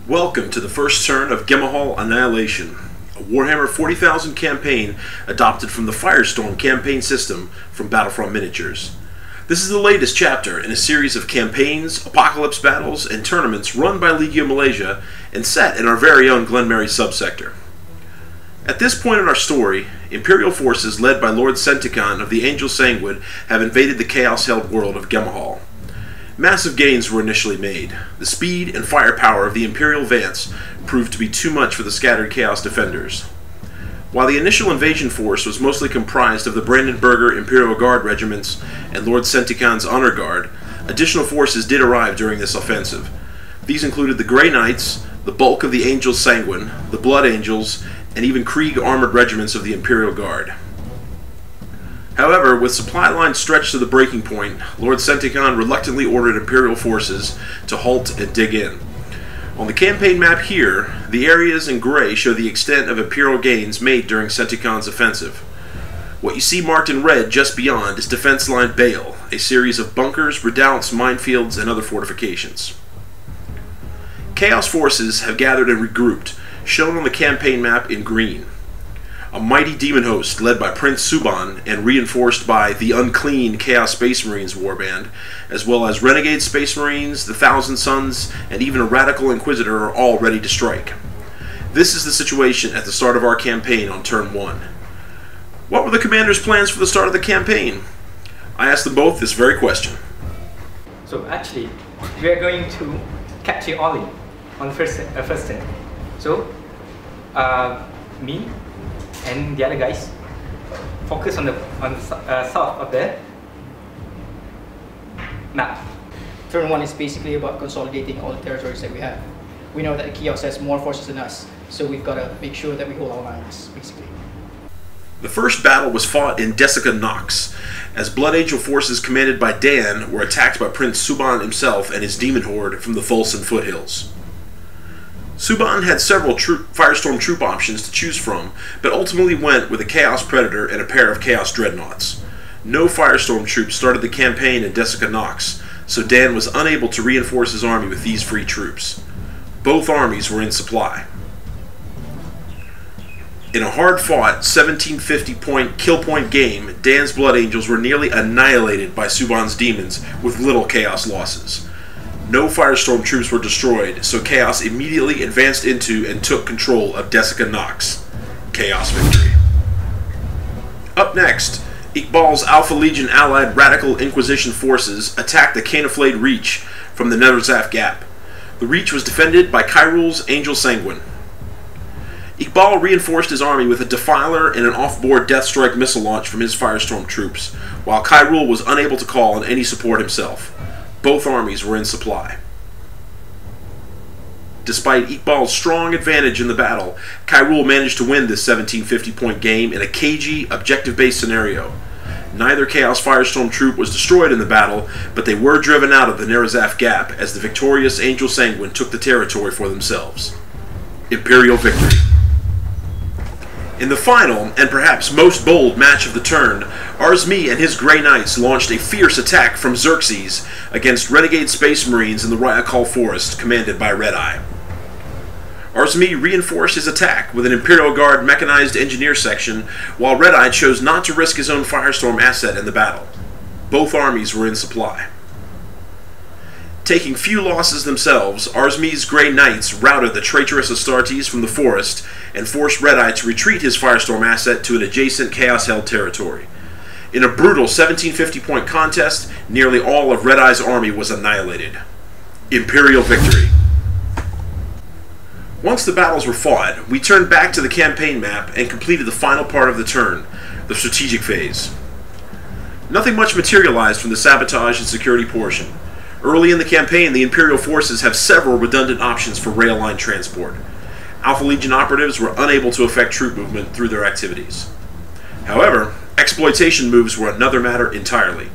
Welcome to the first turn of Ghemehaal Annihilation, a Warhammer 40,000 campaign adopted from the Firestorm campaign system from Battlefront Miniatures. This is the latest chapter in a series of campaigns, apocalypse battles, and tournaments run by Legio Malaysia and set in our very own Glenmary subsector. At this point in our story, Imperial forces led by Lord Sentikon of the Angel Sanguine have invaded the chaos-held world of Ghemehaal. Massive gains were initially made. The speed and firepower of the Imperial advance proved to be too much for the scattered Chaos defenders. While the initial invasion force was mostly comprised of the Brandenburger Imperial Guard regiments and Lord Sentikon's Honor Guard, additional forces did arrive during this offensive. These included the Grey Knights, the bulk of the Angel Sanguine, the Blood Angels, and even Krieg armored regiments of the Imperial Guard. However, with supply lines stretched to the breaking point, Lord Sentikon reluctantly ordered Imperial forces to halt and dig in. On the campaign map here, the areas in gray show the extent of Imperial gains made during Sentikon's offensive. What you see marked in red just beyond is Defense Line Bale, a series of bunkers, redoubts, minefields, and other fortifications. Chaos forces have gathered and regrouped, shown on the campaign map in green. A mighty demon host led by Prince Suban and reinforced by the unclean Chaos Space Marines warband, as well as renegade Space Marines, the Thousand Sons, and even a radical Inquisitor are all ready to strike. This is the situation at the start of our campaign on turn 1. What were the commander's plans for the start of the campaign? I asked them both this very question. So actually, we are going to capture Ollie on first turn. So, me and the other guys focus on the south of the map. Turn 1 is basically about consolidating all the territories that we have. We know that Chaos has more forces than us, so we've got to make sure that we hold our lines, basically. The first battle was fought in Desica Nox, as Blood Angel forces commanded by Dan were attacked by Prince Suban himself and his demon horde from the Fulson foothills. Suban had several Firestorm troop options to choose from, but ultimately went with a Chaos Predator and a pair of Chaos Dreadnoughts. No Firestorm troops started the campaign in Desica Nox, so Dan was unable to reinforce his army with these free troops. Both armies were in supply. In a hard-fought 1750-point kill point game, Dan's Blood Angels were nearly annihilated by Suban's demons with little Chaos losses. No Firestorm troops were destroyed, so Chaos immediately advanced into and took control of Desica Nox. Chaos victory. Up next, Iqbal's Alpha Legion allied Radical Inquisition forces attacked the Cainiflade Reach from the Netherzaf Gap. The Reach was defended by Kyrul's Angel Sanguine. Iqbal reinforced his army with a Defiler and an off-board Deathstrike missile launch from his Firestorm troops, while Kyrul was unable to call on any support himself. Both armies were in supply. Despite Iqbal's strong advantage in the battle, Kyrul managed to win this 1750-point game in a cagey, objective-based scenario. Neither Chaos Firestorm troop was destroyed in the battle, but they were driven out of the Netherzaf Gap as the victorious Angel Sanguine took the territory for themselves. Imperial victory. In the final, and perhaps most bold match of the turn, Arzmi and his Grey Knights launched a fierce attack from Xerxes against renegade Space Marines in the Ryakal Forest, commanded by Red Eye. Arzmi reinforced his attack with an Imperial Guard mechanized engineer section, while Red Eye chose not to risk his own Firestorm asset in the battle. Both armies were in supply. Taking few losses themselves, Arzmi's Grey Knights routed the traitorous Astartes from the forest and forced Red Eye to retreat his Firestorm asset to an adjacent Chaos-held territory. In a brutal 1750-point contest, nearly all of Red Eye's army was annihilated. Imperial victory. Once the battles were fought, we turned back to the campaign map and completed the final part of the turn, the strategic phase. Nothing much materialized from the sabotage and security portion. Early in the campaign, the Imperial forces have several redundant options for rail line transport. Alpha Legion operatives were unable to affect troop movement through their activities. However, exploitation moves were another matter entirely.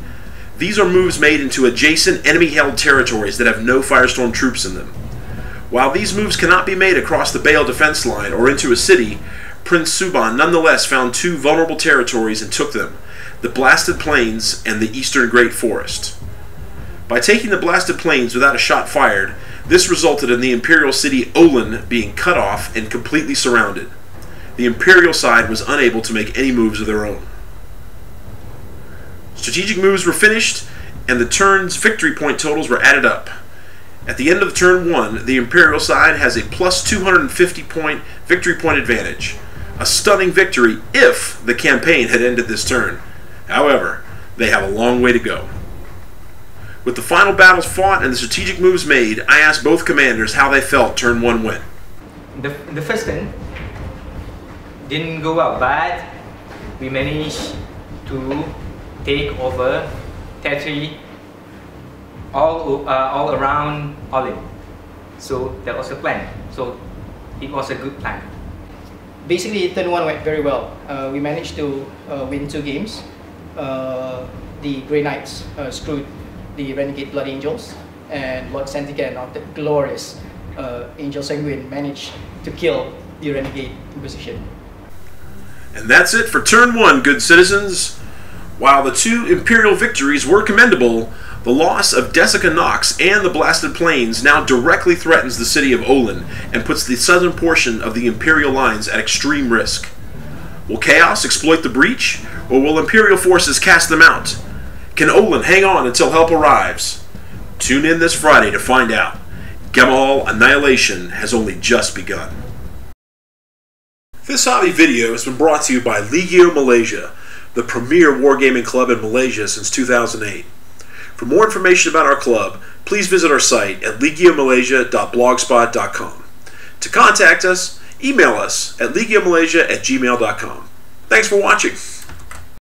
These are moves made into adjacent enemy-held territories that have no Firestorm troops in them. While these moves cannot be made across the Bale defense line or into a city, Prince Suban nonetheless found two vulnerable territories and took them, the Blasted Plains and the Eastern Great Forest. By taking the blasted plains without a shot fired, this resulted in the Imperial city Olin being cut off and completely surrounded. The Imperial side was unable to make any moves of their own. Strategic moves were finished, and the turn's victory point totals were added up. At the end of turn 1, the Imperial side has a plus 250 point victory point advantage. A stunning victory if the campaign had ended this turn. However, they have a long way to go. With the final battles fought and the strategic moves made, I asked both commanders how they felt turn 1 went. The first turn didn't go well, but we managed to take over territory all around Olin. So that was the plan. So it was a good plan. Basically, turn 1 went very well. We managed to win 2 games. The Grey Knights screwed the Renegade Blood Angels, and Lord Sentigan of the glorious Angel Sanguine managed to kill the Renegade Inquisition. And that's it for turn 1, good citizens. While the 2 Imperial victories were commendable, the loss of Desica Nox and the Blasted Plains now directly threatens the city of Olin and puts the southern portion of the Imperial lines at extreme risk. Will Chaos exploit the breach, or will Imperial forces cast them out? Can Olin hang on until help arrives? Tune in this Friday to find out. Ghemehaal Annihilation has only just begun. This hobby video has been brought to you by Legio Malaysia, the premier wargaming club in Malaysia since 2008. For more information about our club, please visit our site at legiomalaysia.blogspot.com. To contact us, email us at legiomalaysia@gmail.com. Thanks for watching.